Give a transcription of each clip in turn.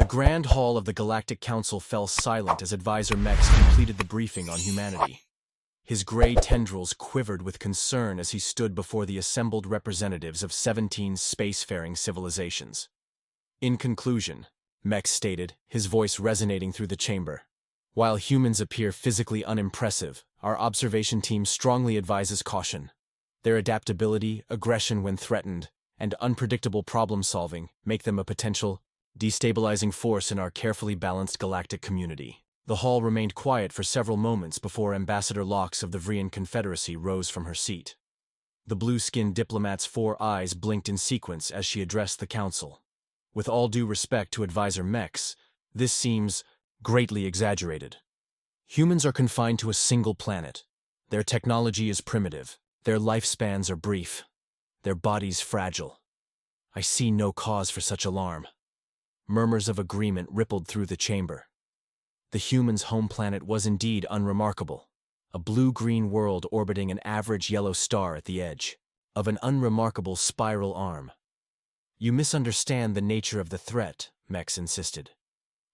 The Grand Hall of the Galactic Council fell silent as Advisor Mex completed the briefing on humanity. His gray tendrils quivered with concern as he stood before the assembled representatives of 17 spacefaring civilizations. In conclusion, Mex stated, his voice resonating through the chamber, while humans appear physically unimpressive, our observation team strongly advises caution. Their adaptability, aggression when threatened, and unpredictable problem-solving make them a potential destabilizing force in our carefully balanced galactic community. The hall remained quiet for several moments before Ambassador Lox of the Vrian Confederacy rose from her seat. The blue-skinned diplomat's 4 eyes blinked in sequence as she addressed the council. With all due respect to Advisor Mex, this seems greatly exaggerated. Humans are confined to a single planet. Their technology is primitive. Their lifespans are brief. Their bodies fragile. I see no cause for such alarm. Murmurs of agreement rippled through the chamber. The humans' home planet was indeed unremarkable. A blue-green world orbiting an average yellow star at the edge of an unremarkable spiral arm. You misunderstand the nature of the threat, Mex insisted.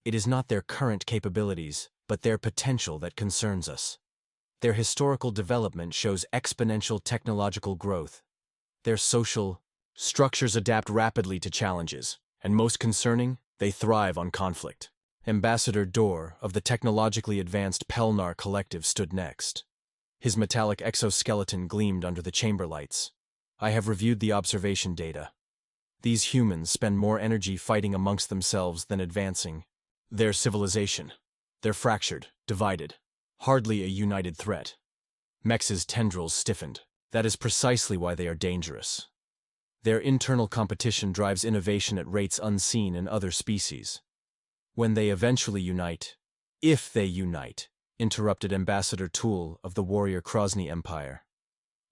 It is not their current capabilities, but their potential that concerns us. Their historical development shows exponential technological growth. Their social structures adapt rapidly to challenges, and most concerning, they thrive on conflict. Ambassador Dor of the technologically advanced Pelnar Collective stood next. His metallic exoskeleton gleamed under the chamber lights. I have reviewed the observation data. These humans spend more energy fighting amongst themselves than advancing their civilization. They're fractured, divided, hardly a united threat. Mex's tendrils stiffened. That is precisely why they are dangerous. Their internal competition drives innovation at rates unseen in other species. When they eventually unite, if they unite, interrupted Ambassador Tool of the warrior Krosny Empire.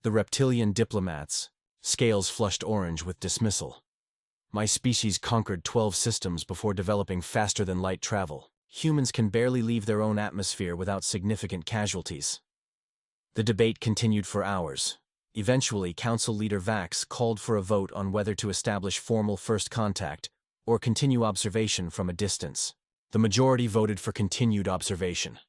The reptilian diplomats, scales flushed orange with dismissal. My species conquered 12 systems before developing faster-than-light travel. Humans can barely leave their own atmosphere without significant casualties. The debate continued for hours. Eventually, Council Leader Vax called for a vote on whether to establish formal first contact or continue observation from a distance. The majority voted for continued observation.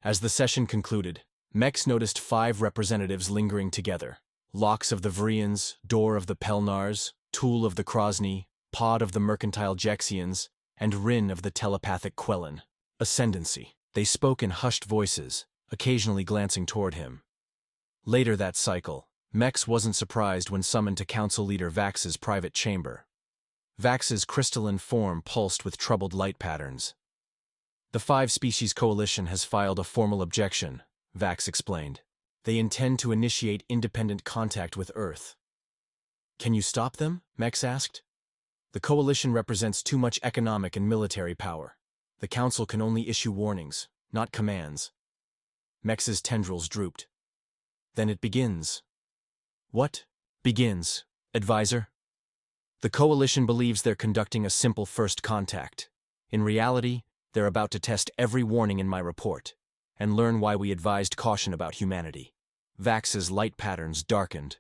As the session concluded, Mex noticed 5 representatives lingering together. Lox of the Vrians, Dor of the Pelnars, Tool of the Krosny, Pod of the Mercantile Jexians, and Rin of the Telepathic Quellen. Ascendancy. They spoke in hushed voices, occasionally glancing toward him. Later that cycle, Mex wasn't surprised when summoned to Council Leader Vax's private chamber. Vax's crystalline form pulsed with troubled light patterns. The 5-species coalition has filed a formal objection, Vax explained. They intend to initiate independent contact with Earth. Can you stop them? Mex asked. The coalition represents too much economic and military power. The Council can only issue warnings, not commands. Mex's tendrils drooped. Then it begins. What begins, Advisor? The coalition believes they're conducting a simple first contact. In reality, they're about to test every warning in my report and learn why we advised caution about humanity. Vax's light patterns darkened.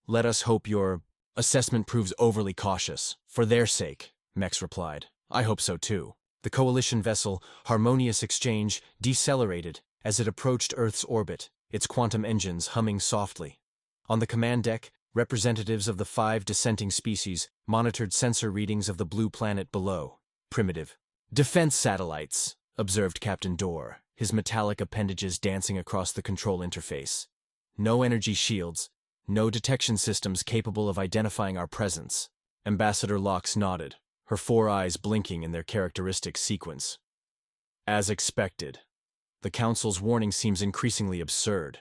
Let us hope your assessment proves overly cautious. For their sake, Mex replied. I hope so too. The coalition vessel, Harmonious Exchange, decelerated as it approached Earth's orbit, its quantum engines humming softly. On the command deck, representatives of the 5 dissenting species monitored sensor readings of the blue planet below. Primitive defense satellites, observed Captain Dor, his metallic appendages dancing across the control interface. No energy shields, no detection systems capable of identifying our presence. Ambassador Lox nodded, her 4 eyes blinking in their characteristic sequence. As expected. The Council's warning seems increasingly absurd.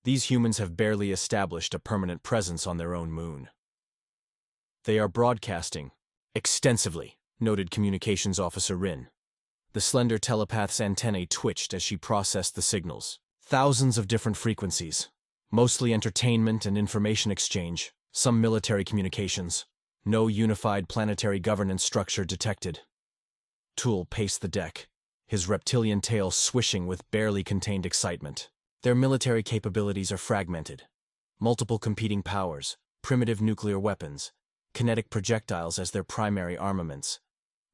These humans have barely established a permanent presence on their own moon. They are broadcasting extensively, noted Communications Officer Rin. The slender telepath's antennae twitched as she processed the signals. Thousands of different frequencies, mostly entertainment and information exchange, some military communications. No unified planetary governance structure detected. Tool paced the deck, his reptilian tail swishing with barely contained excitement. Their military capabilities are fragmented. Multiple competing powers, primitive nuclear weapons, kinetic projectiles as their primary armaments.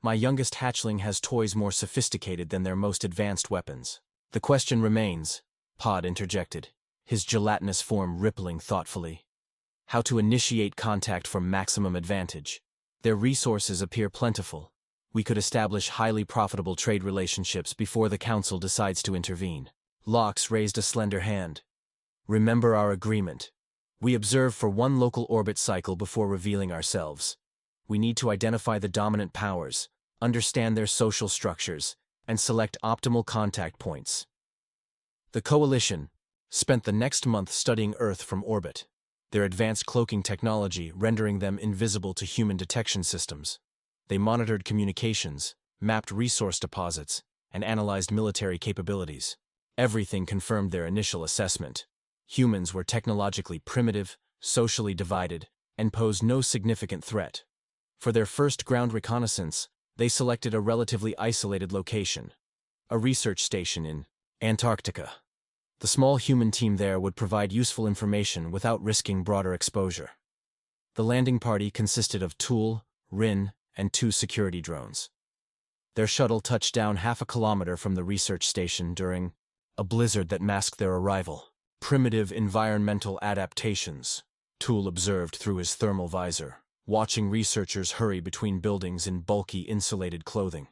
My youngest hatchling has toys more sophisticated than their most advanced weapons. The question remains, Pod interjected, his gelatinous form rippling thoughtfully. How to initiate contact for maximum advantage. Their resources appear plentiful. We could establish highly profitable trade relationships before the Council decides to intervene. Lox raised a slender hand. Remember our agreement. We observe for one local orbit cycle before revealing ourselves. We need to identify the dominant powers, understand their social structures, and select optimal contact points. The Coalition spent the next month studying Earth from orbit, their advanced cloaking technology rendering them invisible to human detection systems. They monitored communications, mapped resource deposits, and analyzed military capabilities. Everything confirmed their initial assessment. Humans were technologically primitive, socially divided, and posed no significant threat. For their first ground reconnaissance, they selected a relatively isolated location, a research station in Antarctica. The small human team there would provide useful information without risking broader exposure. The landing party consisted of Tool, Rin, and 2 security drones. Their shuttle touched down half a kilometer from the research station during a blizzard that masked their arrival. Primitive environmental adaptations, Tool observed through his thermal visor, watching researchers hurry between buildings in bulky insulated clothing.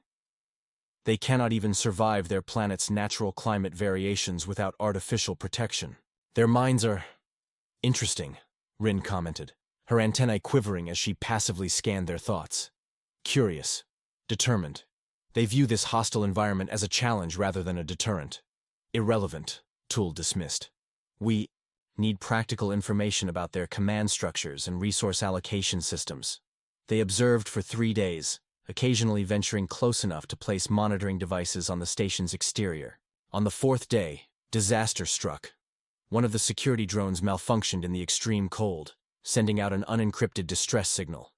They cannot even survive their planet's natural climate variations without artificial protection. Their minds are interesting, Rin commented, her antennae quivering as she passively scanned their thoughts. Curious, determined. They view this hostile environment as a challenge rather than a deterrent. Irrelevant, Tool dismissed. We need practical information about their command structures and resource allocation systems. They observed for 3 days, occasionally venturing close enough to place monitoring devices on the station's exterior. On the 4th day, disaster struck. One of the security drones malfunctioned in the extreme cold, sending out an unencrypted distress signal.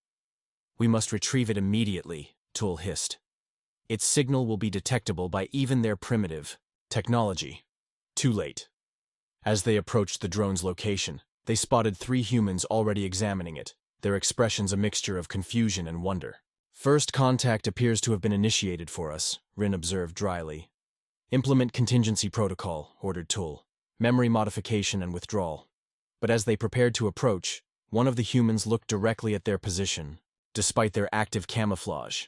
We must retrieve it immediately, Tool hissed. Its signal will be detectable by even their primitive technology. Too late. As they approached the drone's location, they spotted 3 humans already examining it, their expressions a mixture of confusion and wonder. First contact appears to have been initiated for us, Rin observed dryly. Implement contingency protocol, ordered Tool. Memory modification and withdrawal. But as they prepared to approach, one of the humans looked directly at their position, despite their active camouflage.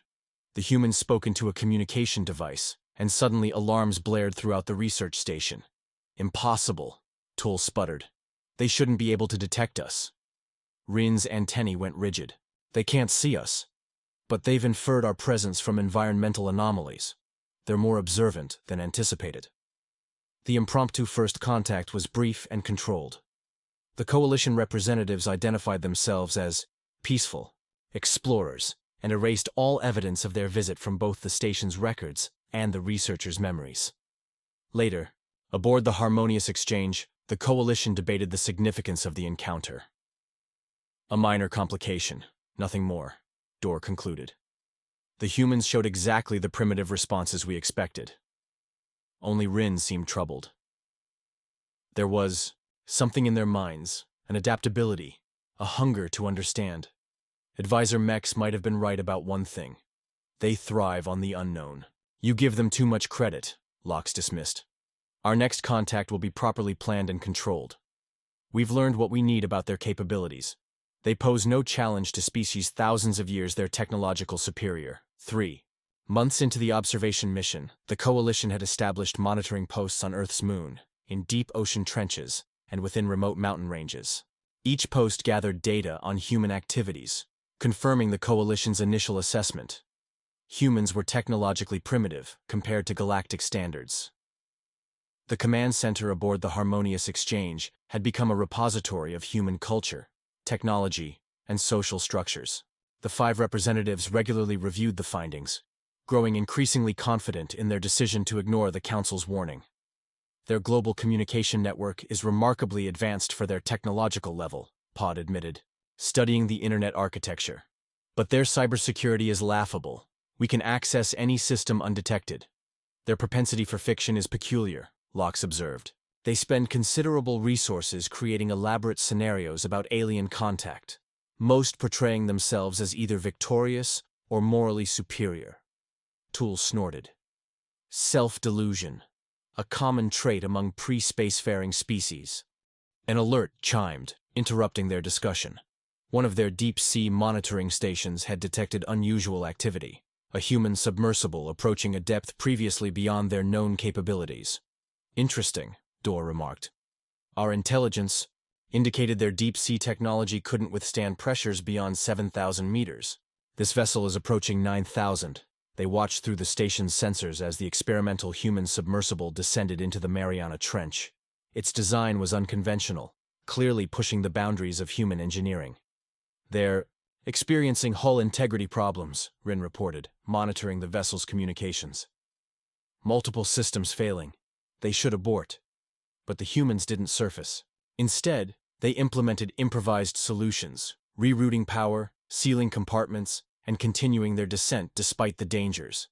The human spoke into a communication device, and suddenly alarms blared throughout the research station. Impossible, Tool sputtered. They shouldn't be able to detect us. Rin's antennae went rigid. They can't see us. But they've inferred our presence from environmental anomalies. They're more observant than anticipated. The impromptu first contact was brief and controlled. The Coalition representatives identified themselves as peaceful explorers and erased all evidence of their visit from both the station's records and the researchers' memories. Later, aboard the harmonious exchange, the Coalition debated the significance of the encounter. A minor complication, nothing more, Dorr concluded. The humans showed exactly the primitive responses we expected. Only Rin seemed troubled. There was something in their minds, an adaptability, a hunger to understand. Advisor Mex might have been right about one thing. They thrive on the unknown. You give them too much credit, Lox dismissed. Our next contact will be properly planned and controlled. We've learned what we need about their capabilities. They pose no challenge to species thousands of years their technological superior. 3 months into the observation mission, the Coalition had established monitoring posts on Earth's moon, in deep ocean trenches, and within remote mountain ranges. Each post gathered data on human activities, confirming the Coalition's initial assessment. Humans were technologically primitive compared to galactic standards. The command center aboard the Harmonious Exchange had become a repository of human culture, technology, and social structures. The 5 representatives regularly reviewed the findings, growing increasingly confident in their decision to ignore the Council's warning. Their global communication network is remarkably advanced for their technological level, Pod admitted, studying the Internet architecture. But their cybersecurity is laughable. We can access any system undetected. Their propensity for fiction is peculiar, Lox observed. They spend considerable resources creating elaborate scenarios about alien contact, most portraying themselves as either victorious or morally superior. Tool snorted. Self-delusion, a common trait among pre-spacefaring species. An alert chimed, interrupting their discussion. One of their deep-sea monitoring stations had detected unusual activity, a human submersible approaching a depth previously beyond their known capabilities. Interesting, Dorr remarked. Our intelligence indicated their deep-sea technology couldn't withstand pressures beyond 7,000 meters. This vessel is approaching 9,000. They watched through the station's sensors as the experimental human submersible descended into the Mariana Trench. Its design was unconventional, clearly pushing the boundaries of human engineering. They're experiencing hull integrity problems, Rin reported, monitoring the vessel's communications. Multiple systems failing. They should abort. But the humans didn't surface. Instead, they implemented improvised solutions, rerouting power, sealing compartments, and continuing their descent despite the dangers.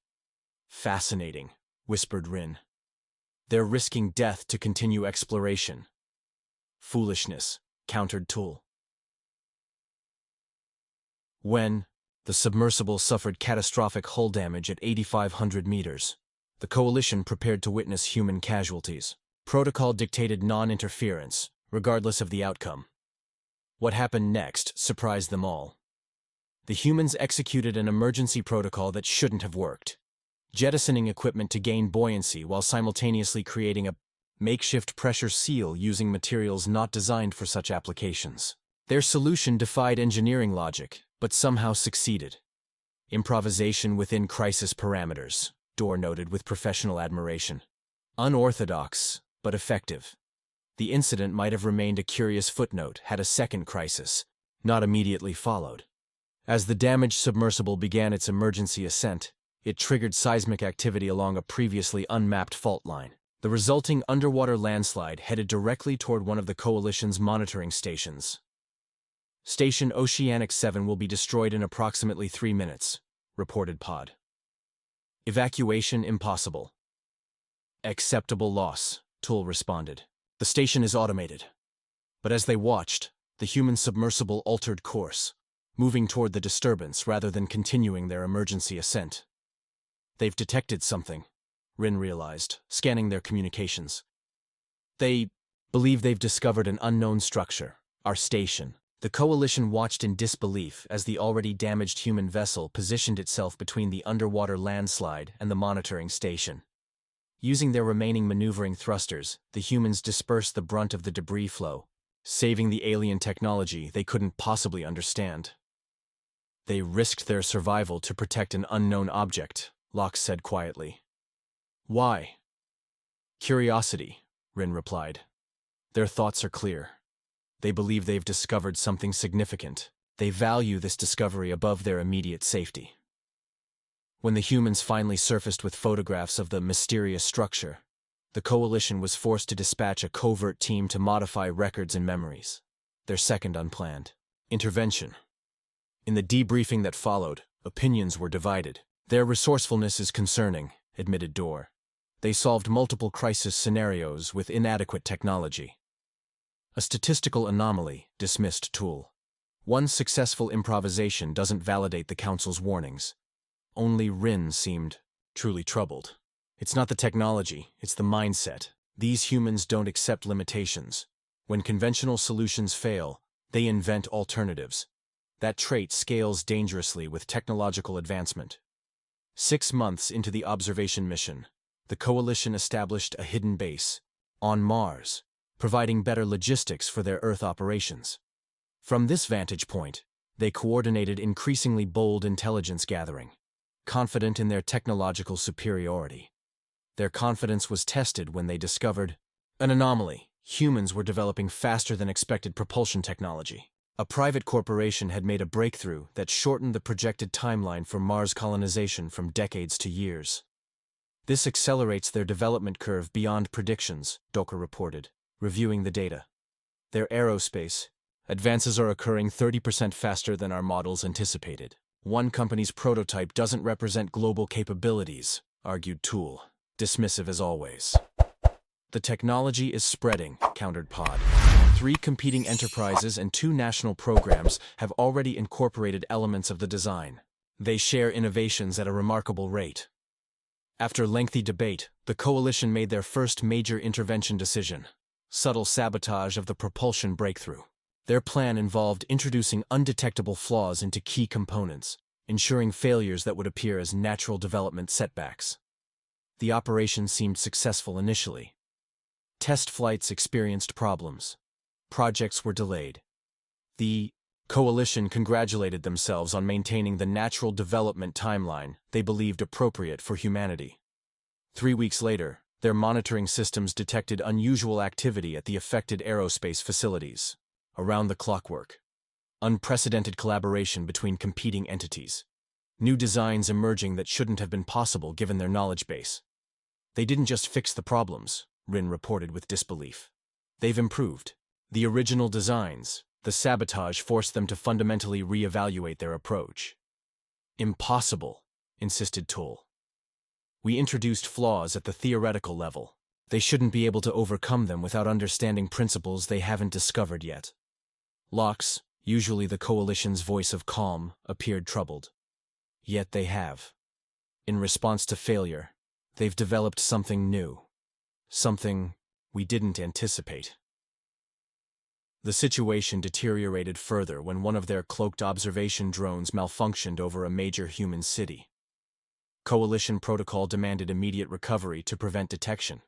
Fascinating, whispered Rin. They're risking death to continue exploration. Foolishness, countered Tool. When the submersible suffered catastrophic hull damage at 8,500 meters, the Coalition prepared to witness human casualties. Protocol dictated non-interference, regardless of the outcome. What happened next surprised them all. The humans executed an emergency protocol that shouldn't have worked, jettisoning equipment to gain buoyancy while simultaneously creating a makeshift pressure seal using materials not designed for such applications. Their solution defied engineering logic, but somehow succeeded. Improvisation within crisis parameters, Dorr noted with professional admiration. Unorthodox, but effective. The incident might have remained a curious footnote had a second crisis not immediately followed. As the damaged submersible began its emergency ascent, it triggered seismic activity along a previously unmapped fault line. The resulting underwater landslide headed directly toward one of the Coalition's monitoring stations. Station Oceanic 7 will be destroyed in approximately 3 minutes, reported Pod. Evacuation impossible. Acceptable loss, Tool responded. The station is automated. But as they watched, the human submersible altered course, moving toward the disturbance rather than continuing their emergency ascent. They've detected something, Rin realized, scanning their communications. They believe they've discovered an unknown structure, our station. The Coalition watched in disbelief as the already damaged human vessel positioned itself between the underwater landslide and the monitoring station. Using their remaining maneuvering thrusters, the humans dispersed the brunt of the debris flow, saving the alien technology they couldn't possibly understand. They risked their survival to protect an unknown object, Locke said quietly. Why? Curiosity, Rin replied. Their thoughts are clear. They believe they've discovered something significant. They value this discovery above their immediate safety. When the humans finally surfaced with photographs of the mysterious structure, the Coalition was forced to dispatch a covert team to modify records and memories. Their second unplanned intervention. In the debriefing that followed, opinions were divided. Their resourcefulness is concerning, admitted Dorr. They solved multiple crisis scenarios with inadequate technology. A statistical anomaly, dismissed Tool. One successful improvisation doesn't validate the Council's warnings. Only Rin seemed truly troubled. It's not the technology, it's the mindset. These humans don't accept limitations. When conventional solutions fail, they invent alternatives. That trait scales dangerously with technological advancement. 6 months into the observation mission, the Coalition established a hidden base on Mars, providing better logistics for their Earth operations. From this vantage point, they coordinated increasingly bold intelligence gathering, confident in their technological superiority. Their confidence was tested when they discovered an anomaly. Humans were developing faster than expected propulsion technology. A private corporation had made a breakthrough that shortened the projected timeline for Mars colonization from decades to years. This accelerates their development curve beyond predictions, Docker reported, reviewing the data. Their aerospace advances are occurring 30% faster than our models anticipated. One company's prototype doesn't represent global capabilities, argued Tool, dismissive as always. The technology is spreading, countered Pod. 3 competing enterprises and 2 national programs have already incorporated elements of the design. They share innovations at a remarkable rate. After lengthy debate, the coalition made their first major intervention decision: subtle sabotage of the propulsion breakthrough. Their plan involved introducing undetectable flaws into key components, ensuring failures that would appear as natural development setbacks. The operation seemed successful initially. Test flights experienced problems. Projects were delayed. The coalition congratulated themselves on maintaining the natural development timeline they believed appropriate for humanity. 3 weeks later, their monitoring systems detected unusual activity at the affected aerospace facilities. Around the clockwork. Unprecedented collaboration between competing entities. New designs emerging that shouldn't have been possible given their knowledge base. They didn't just fix the problems, Rin reported with disbelief. They've improved. The original designs, the sabotage forced them to fundamentally re-evaluate their approach. Impossible, insisted Tool. We introduced flaws at the theoretical level. They shouldn't be able to overcome them without understanding principles they haven't discovered yet. Lox, usually the coalition's voice of calm, appeared troubled. Yet they have. In response to failure, they've developed something new. Something we didn't anticipate. The situation deteriorated further when one of their cloaked observation drones malfunctioned over a major human city. Coalition protocol demanded immediate recovery to prevent detection.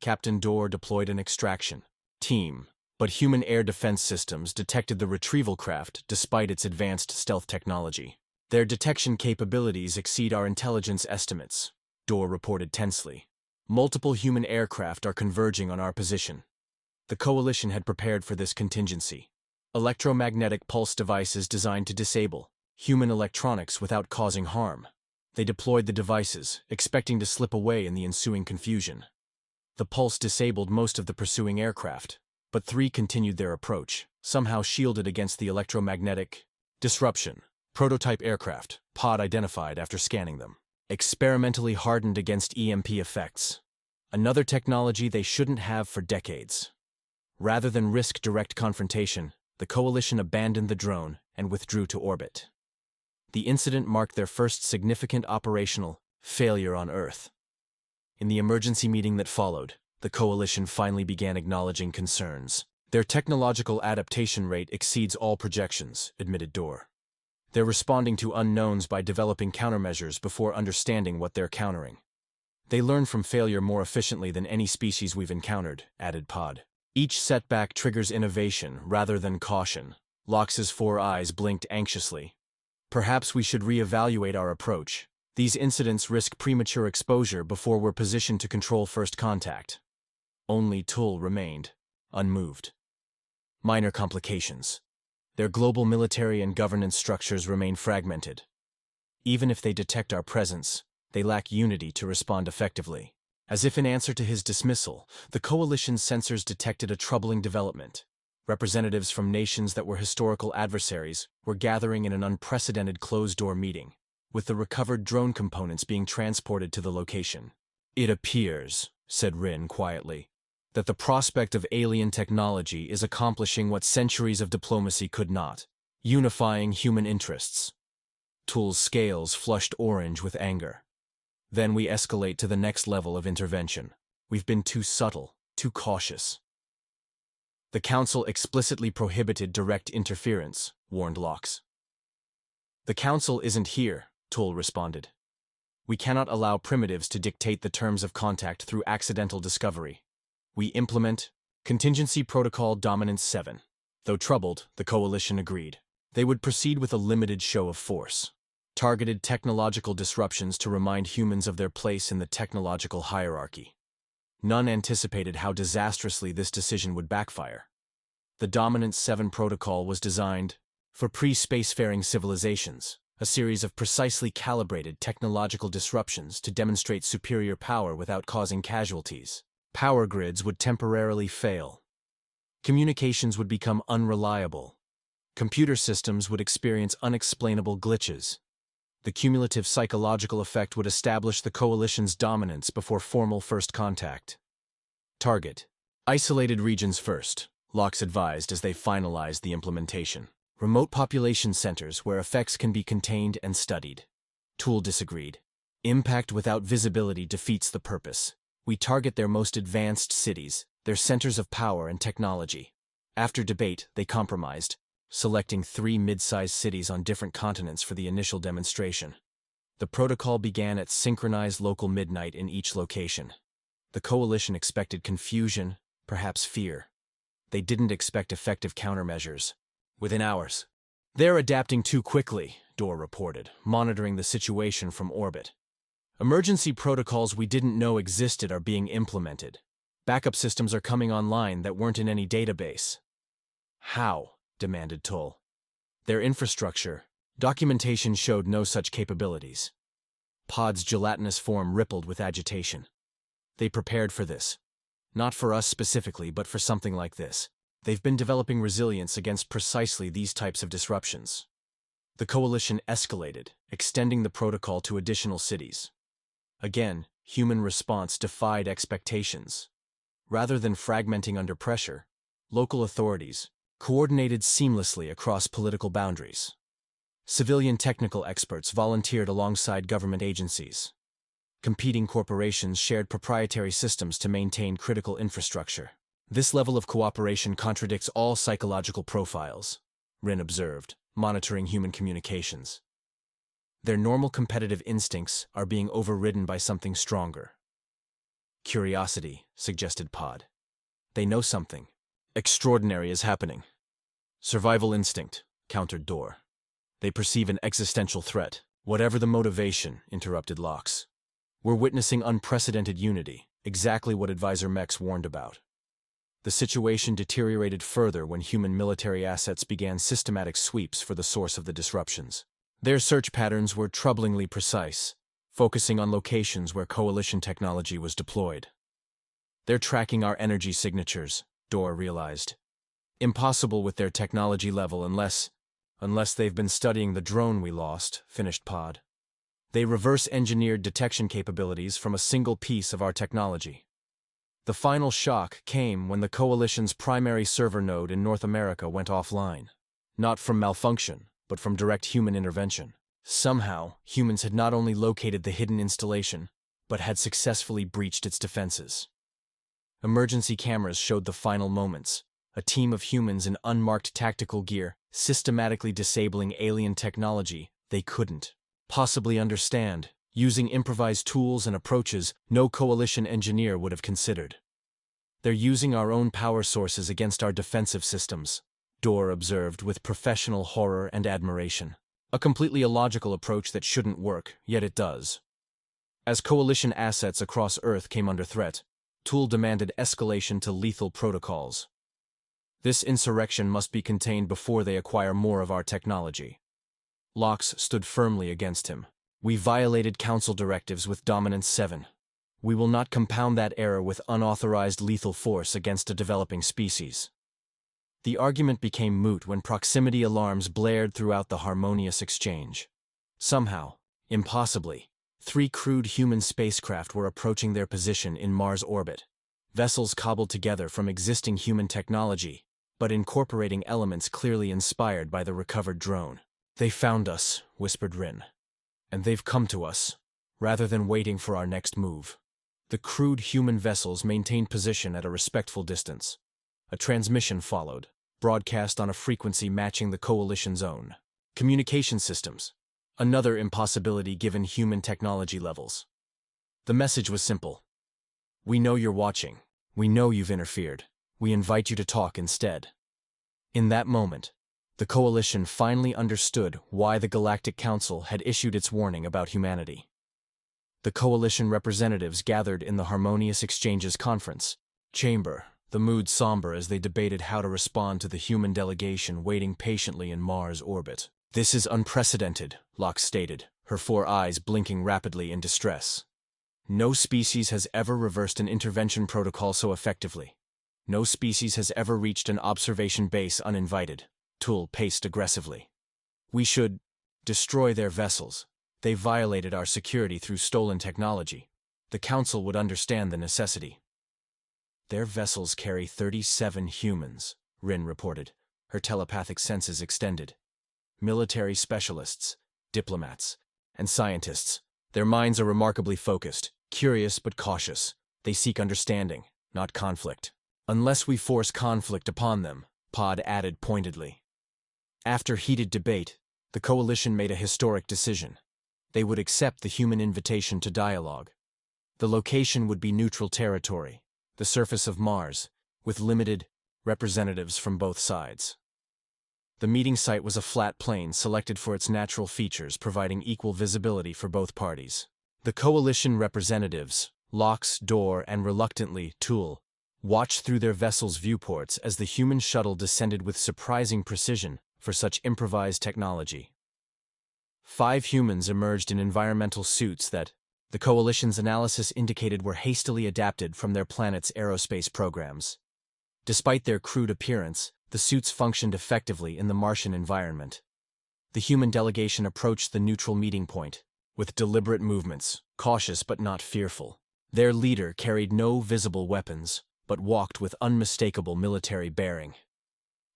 Captain Dorr deployed an extraction team, but human air defense systems detected the retrieval craft despite its advanced stealth technology. Their detection capabilities exceed our intelligence estimates, Dorr reported tensely. Multiple human aircraft are converging on our position. The coalition had prepared for this contingency. Electromagnetic pulse devices designed to disable human electronics without causing harm. They deployed the devices, expecting to slip away in the ensuing confusion. The pulse disabled most of the pursuing aircraft, but 3 continued their approach, somehow shielded against the electromagnetic disruption. Prototype aircraft, pod identified after scanning them. Experimentally hardened against EMP effects. Another technology they shouldn't have for decades. Rather than risk direct confrontation, the coalition abandoned the drone and withdrew to orbit. The incident marked their first significant operational failure on Earth. In the emergency meeting that followed, the coalition finally began acknowledging concerns. Their technological adaptation rate exceeds all projections, admitted Dorr. They're responding to unknowns by developing countermeasures before understanding what they're countering. They learn from failure more efficiently than any species we've encountered, added Pod. Each setback triggers innovation rather than caution. Lox's 4 eyes blinked anxiously. Perhaps we should reevaluate our approach. These incidents risk premature exposure before we're positioned to control first contact. Only Tull remained, unmoved. Minor complications. Their global military and governance structures remain fragmented. Even if they detect our presence, they lack unity to respond effectively. As if in answer to his dismissal, the coalition's sensors detected a troubling development. Representatives from nations that were historical adversaries were gathering in an unprecedented closed-door meeting, with the recovered drone components being transported to the location. It appears, said Rin quietly, that the prospect of alien technology is accomplishing what centuries of diplomacy could not, unifying human interests. Tull's scales flushed orange with anger. Then we escalate to the next level of intervention. We've been too subtle, too cautious. The Council explicitly prohibited direct interference, warned Lox. The Council isn't here, Tull responded. We cannot allow primitives to dictate the terms of contact through accidental discovery. We implement Contingency Protocol Dominance 7. Though troubled, the Coalition agreed. They would proceed with a limited show of force. Targeted technological disruptions to remind humans of their place in the technological hierarchy. None anticipated how disastrously this decision would backfire. The Dominance 7 protocol was designed for pre-spacefaring civilizations, a series of precisely calibrated technological disruptions to demonstrate superior power without causing casualties. Power grids would temporarily fail. Communications would become unreliable. Computer systems would experience unexplainable glitches. The cumulative psychological effect would establish the Coalition's dominance before formal first contact. Target: isolated regions first, Lox advised as they finalized the implementation. Remote population centers where effects can be contained and studied. Tool disagreed. Impact without visibility defeats the purpose. We target their most advanced cities, their centers of power and technology. After debate, they compromised, selecting 3 mid-sized cities on different continents for the initial demonstration. The protocol began at synchronized local midnight in each location. The coalition expected confusion, perhaps fear. They didn't expect effective countermeasures. Within hours. They're adapting too quickly, Dorr reported, monitoring the situation from orbit. Emergency protocols we didn't know existed are being implemented. Backup systems are coming online that weren't in any database. How? Demanded Tull. Their infrastructure, documentation showed no such capabilities. Pod's gelatinous form rippled with agitation. They prepared for this. Not for us specifically, but for something like this. They've been developing resilience against precisely these types of disruptions. The coalition escalated, extending the protocol to additional cities. Again, human response defied expectations. Rather than fragmenting under pressure, local authorities coordinated seamlessly across political boundaries. Civilian technical experts volunteered alongside government agencies. Competing corporations shared proprietary systems to maintain critical infrastructure. This level of cooperation contradicts all psychological profiles, Rin observed, monitoring human communications. Their normal competitive instincts are being overridden by something stronger. Curiosity, suggested Pod. They know something. Extraordinary is happening. Survival instinct, countered Dorr. They perceive an existential threat. Whatever the motivation, interrupted Lox. We're witnessing unprecedented unity, exactly what Advisor Mex warned about. The situation deteriorated further when human military assets began systematic sweeps for the source of the disruptions. Their search patterns were troublingly precise, focusing on locations where coalition technology was deployed. They're tracking our energy signatures, Dorr realized. Impossible with their technology level unless they've been studying the drone we lost, finished Pod. They reverse-engineered detection capabilities from a single piece of our technology. The final shock came when the Coalition's primary server node in North America went offline. Not from malfunction, but from direct human intervention. Somehow, humans had not only located the hidden installation, but had successfully breached its defenses. Emergency cameras showed the final moments, a team of humans in unmarked tactical gear, systematically disabling alien technology they couldn't possibly understand, using improvised tools and approaches no coalition engineer would have considered. They're using our own power sources against our defensive systems, Dorr observed with professional horror and admiration. A completely illogical approach that shouldn't work, yet it does. As coalition assets across Earth came under threat, Tool demanded escalation to lethal protocols. This insurrection must be contained before they acquire more of our technology. Lox stood firmly against him. We violated Council directives with Dominance 7. We will not compound that error with unauthorized lethal force against a developing species. The argument became moot when proximity alarms blared throughout the harmonious exchange. Somehow, impossibly, 3 crewed human spacecraft were approaching their position in Mars orbit. Vessels cobbled together from existing human technology, but incorporating elements clearly inspired by the recovered drone. They found us, whispered Rin. And they've come to us, rather than waiting for our next move. The crewed human vessels maintained position at a respectful distance. A transmission followed, broadcast on a frequency matching the Coalition's own. Communication systems. Another impossibility given human technology levels. The message was simple. We know you're watching. We know you've interfered. We invite you to talk instead. In that moment, the Coalition finally understood why the Galactic Council had issued its warning about humanity. The Coalition representatives gathered in the Harmonious Exchanges Conference chamber, the mood somber as they debated how to respond to the human delegation waiting patiently in Mars orbit. This is unprecedented, Lox stated, her 4 eyes blinking rapidly in distress. No species has ever reversed an intervention protocol so effectively. No species has ever reached an observation base uninvited. Tool paced aggressively. We should destroy their vessels. They violated our security through stolen technology. The Council would understand the necessity. Their vessels carry 37 humans, Rin reported, her telepathic senses extended. Military specialists, diplomats, and scientists. Their minds are remarkably focused, curious but cautious. They seek understanding, not conflict. Unless we force conflict upon them, Pod added pointedly. After heated debate, the coalition made a historic decision. They would accept the human invitation to dialogue. The location would be neutral territory, the surface of Mars, with limited representatives from both sides. The meeting site was a flat plain selected for its natural features, providing equal visibility for both parties. The coalition representatives, Lox, Door, and reluctantly, Tool, watched through their vessel's viewports as the human shuttle descended with surprising precision for such improvised technology. 5 humans emerged in environmental suits that, the coalition's analysis indicated, were hastily adapted from their planet's aerospace programs. Despite their crude appearance, the suits functioned effectively in the Martian environment. The human delegation approached the neutral meeting point, with deliberate movements, cautious but not fearful. Their leader carried no visible weapons, but walked with unmistakable military bearing.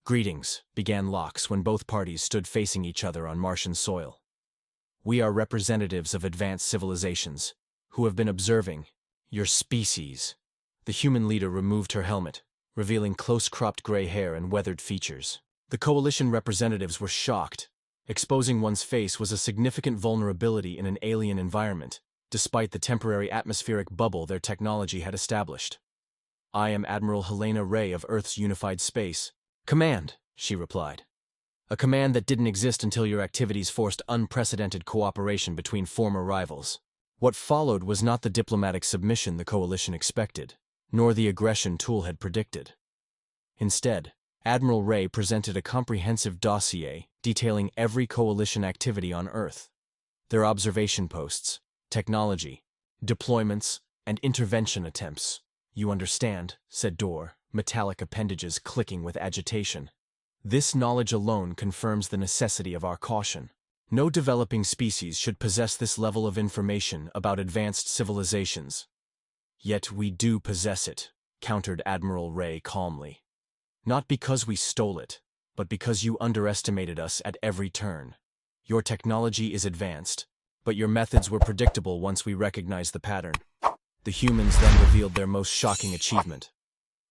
"Greetings," began Lox when both parties stood facing each other on Martian soil. "We are representatives of advanced civilizations, who have been observing your species." The human leader removed her helmet, revealing close-cropped gray hair and weathered features. The coalition representatives were shocked. Exposing one's face was a significant vulnerability in an alien environment, despite the temporary atmospheric bubble their technology had established. "I am Admiral Helena Ray of Earth's Unified Space Command," she replied. "A command that didn't exist until your activities forced unprecedented cooperation between former rivals." What followed was not the diplomatic submission the coalition expected, nor the aggression Tool had predicted. Instead, Admiral Ray presented a comprehensive dossier detailing every coalition activity on Earth, their observation posts, technology, deployments, and intervention attempts. "You understand," said Door, metallic appendages clicking with agitation. "This knowledge alone confirms the necessity of our caution. No developing species should possess this level of information about advanced civilizations." "Yet we do possess it," countered Admiral Ray calmly. "Not because we stole it, but because you underestimated us at every turn. Your technology is advanced, but your methods were predictable once we recognized the pattern." The humans then revealed their most shocking achievement.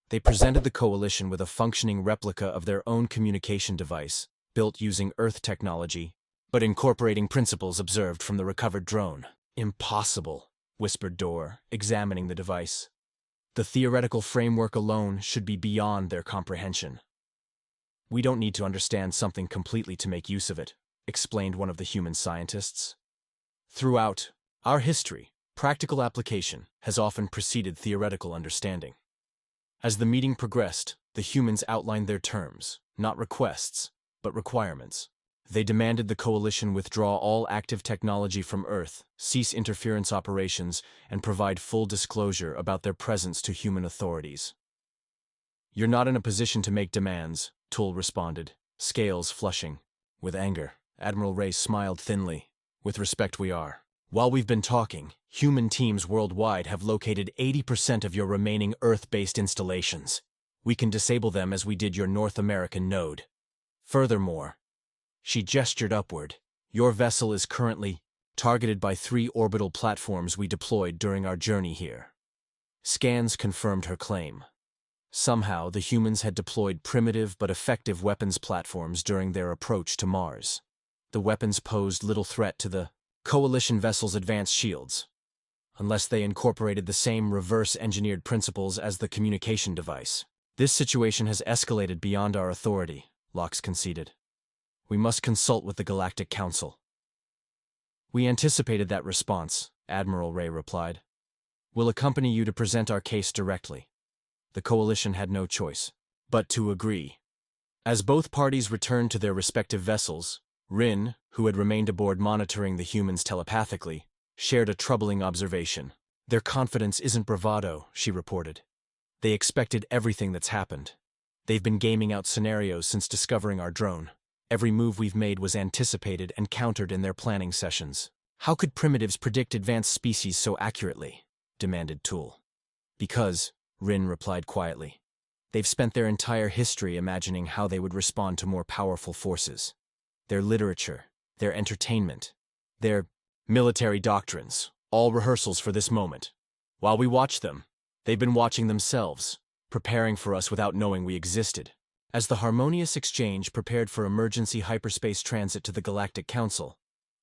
They presented the coalition with a functioning replica of their own communication device, built using Earth technology, but incorporating principles observed from the recovered drone. "Impossible," whispered Door, examining the device. "The theoretical framework alone should be beyond their comprehension." "We don't need to understand something completely to make use of it," explained one of the human scientists. "Throughout our history, practical application has often preceded theoretical understanding." As the meeting progressed, the humans outlined their terms, not requests, but requirements. They demanded the coalition withdraw all active technology from Earth, cease interference operations, and provide full disclosure about their presence to human authorities. "You're not in a position to make demands," Tool responded, scales flushing. With anger, Admiral Ray smiled thinly. "With respect, we are. While we've been talking, human teams worldwide have located 80% of your remaining Earth-based installations. We can disable them as we did your North American node. Furthermore," she gestured upward, "your vessel is currently targeted by 3 orbital platforms we deployed during our journey here." Scans confirmed her claim. Somehow, the humans had deployed primitive but effective weapons platforms during their approach to Mars. The weapons posed little threat to the coalition vessel's advanced shields, unless they incorporated the same reverse-engineered principles as the communication device. "This situation has escalated beyond our authority," Lox conceded. "We must consult with the Galactic Council." "We anticipated that response," Admiral Ray replied. "We'll accompany you to present our case directly." The coalition had no choice but to agree. As both parties returned to their respective vessels, Rin, who had remained aboard monitoring the humans telepathically, shared a troubling observation. "Their confidence isn't bravado," she reported. "They expected everything that's happened. They've been gaming out scenarios since discovering our drone. Every move we've made was anticipated and countered in their planning sessions." "How could primitives predict advanced species so accurately?" demanded Tool. "Because," Rin replied quietly, They've spent their entire history imagining how they would respond to more powerful forces. Their literature, their entertainment, their military doctrines, all rehearsals for this moment. While we watch them, they've been watching themselves, preparing for us without knowing we existed. As the harmonious exchange prepared for emergency hyperspace transit to the Galactic Council,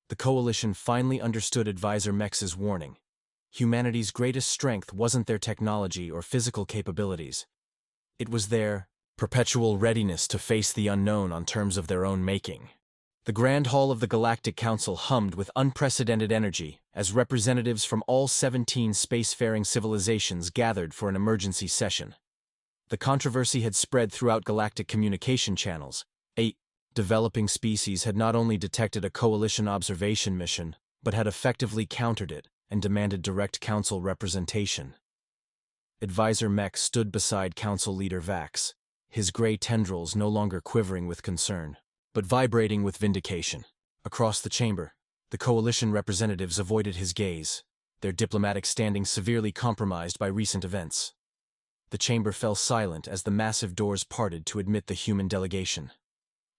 the Coalition finally understood Advisor Mex's warning. Humanity's greatest strength wasn't their technology or physical capabilities. It was their perpetual readiness to face the unknown on terms of their own making. The Grand Hall of the Galactic Council hummed with unprecedented energy as representatives from all 17 spacefaring civilizations gathered for an emergency session. The controversy had spread throughout galactic communication channels. A developing species had not only detected a Coalition observation mission, but had effectively countered it and demanded direct Council representation. Advisor Mex stood beside Council Leader Vax, his gray tendrils no longer quivering with concern, but vibrating with vindication. Across the chamber, the Coalition representatives avoided his gaze, their diplomatic standing severely compromised by recent events. The chamber fell silent as the massive doors parted to admit the human delegation.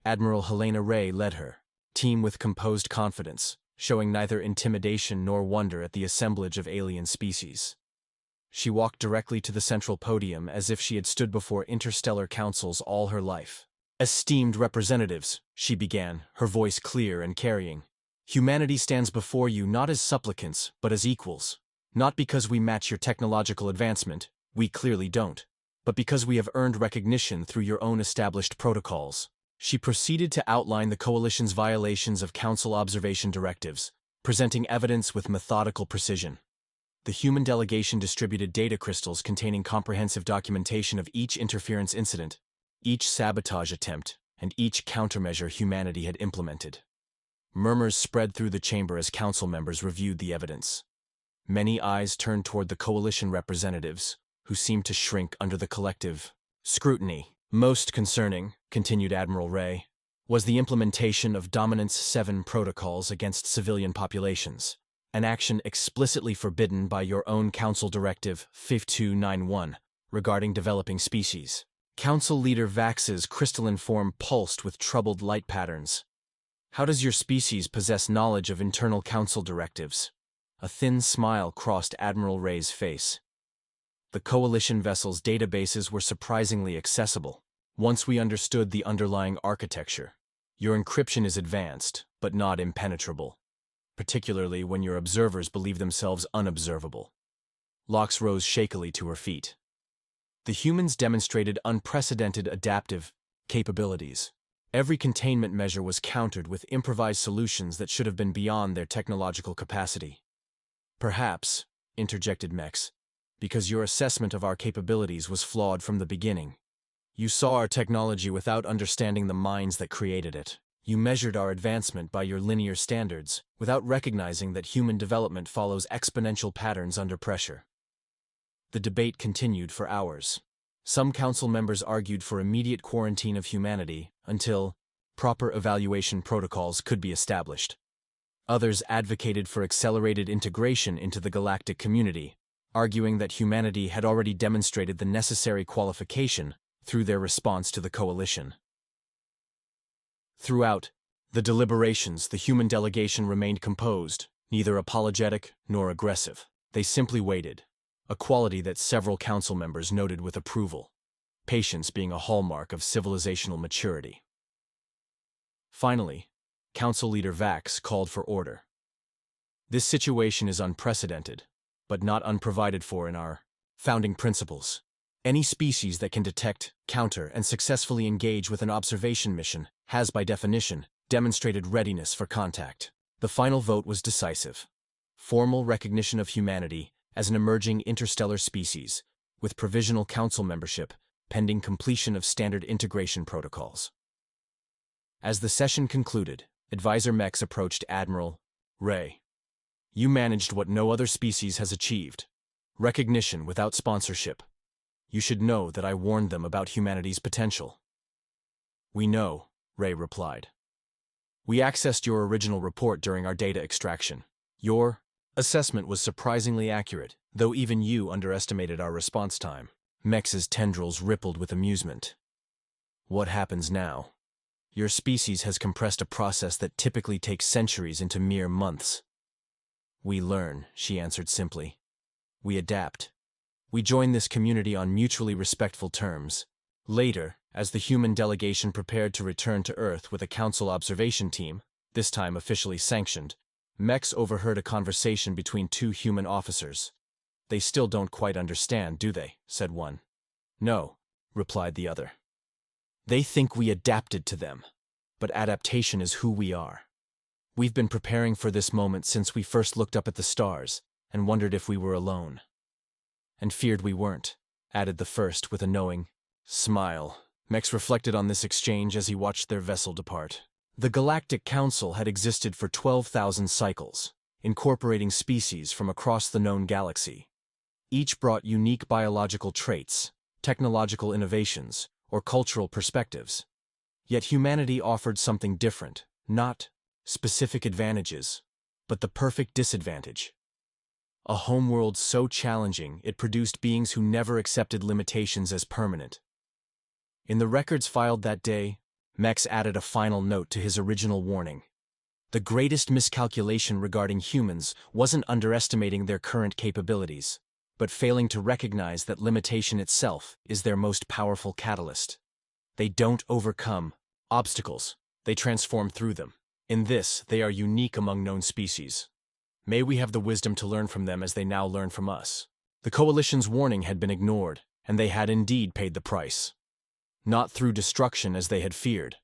Admiral Helena Ray led her team with composed confidence, showing neither intimidation nor wonder at the assemblage of alien species. She walked directly to the central podium as if she had stood before interstellar councils all her life. "Esteemed representatives," she began, her voice clear and carrying. "Humanity stands before you not as supplicants, but as equals. Not because we match your technological advancement, we clearly don't, but because we have earned recognition through your own established protocols." She proceeded to outline the Coalition's violations of Council observation directives, presenting evidence with methodical precision. The human delegation distributed data crystals containing comprehensive documentation of each interference incident, each sabotage attempt, and each countermeasure humanity had implemented. Murmurs spread through the chamber as council members reviewed the evidence. Many eyes turned toward the Coalition representatives, who seemed to shrink under the collective scrutiny. "Most concerning," continued Admiral Ray, "was the implementation of Dominance 7 protocols against civilian populations, an action explicitly forbidden by your own Council Directive 5291 regarding developing species." Council Leader Vax's crystalline form pulsed with troubled light patterns. "How does your species possess knowledge of internal Council directives?" A thin smile crossed Admiral Ray's face. "The Coalition vessel's databases were surprisingly accessible. Once we understood the underlying architecture, your encryption is advanced, but not impenetrable, particularly when your observers believe themselves unobservable." Lox rose shakily to her feet. The humans demonstrated unprecedented adaptive capabilities. Every containment measure was countered with improvised solutions that should have been beyond their technological capacity. "Perhaps," interjected Mex, "because your assessment of our capabilities was flawed from the beginning. You saw our technology without understanding the minds that created it. You measured our advancement by your linear standards, without recognizing that human development follows exponential patterns under pressure." The debate continued for hours. Some council members argued for immediate quarantine of humanity until proper evaluation protocols could be established. Others advocated for accelerated integration into the galactic community, arguing that humanity had already demonstrated the necessary qualification through their response to the Coalition. Throughout the deliberations, the human delegation remained composed, neither apologetic nor aggressive. They simply waited, a quality that several council members noted with approval, patience being a hallmark of civilizational maturity. Finally, Council Leader Vax called for order. "This situation is unprecedented, but not unprovided for in our founding principles. Any species that can detect, counter, and successfully engage with an observation mission has, by definition, demonstrated readiness for contact." The final vote was decisive. Formal recognition of humanity as an emerging interstellar species, with provisional council membership, pending completion of standard integration protocols. As the session concluded, Advisor Mex approached Admiral Ray. "You managed what no other species has achieved. Recognition without sponsorship. You should know that I warned them about humanity's potential." "We know," Ray replied. "We accessed your original report during our data extraction. Your assessment was surprisingly accurate, though even you underestimated our response time. Mex's tendrils rippled with amusement. What happens now? Your species has compressed a process that typically takes centuries into mere months. We learn, she answered simply. We adapt. We join this community on mutually respectful terms. Later, as the human delegation prepared to return to Earth with a council observation team, this time officially sanctioned, Mex overheard a conversation between two human officers. They still don't quite understand, do they? Said one. No, replied the other. They think we adapted to them, but adaptation is who we are. We've been preparing for this moment since we first looked up at the stars and wondered if we were alone. And feared we weren't, added the first with a knowing smile. Mex reflected on this exchange as he watched their vessel depart. The Galactic Council had existed for 12,000 cycles, incorporating species from across the known galaxy. Each brought unique biological traits, technological innovations, or cultural perspectives. Yet humanity offered something different, not specific advantages, but the perfect disadvantage. A homeworld so challenging it produced beings who never accepted limitations as permanent. In the records filed that day, Mex added a final note to his original warning. The greatest miscalculation regarding humans wasn't underestimating their current capabilities, but failing to recognize that limitation itself is their most powerful catalyst. They don't overcome obstacles, they transform through them. In this, they are unique among known species. May we have the wisdom to learn from them as they now learn from us. The Coalition's warning had been ignored, and they had indeed paid the price. Not through destruction as they had feared,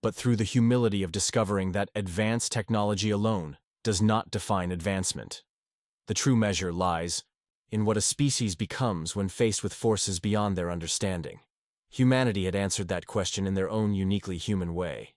but through the humility of discovering that advanced technology alone does not define advancement. The true measure lies in what a species becomes when faced with forces beyond their understanding. Humanity had answered that question in their own uniquely human way.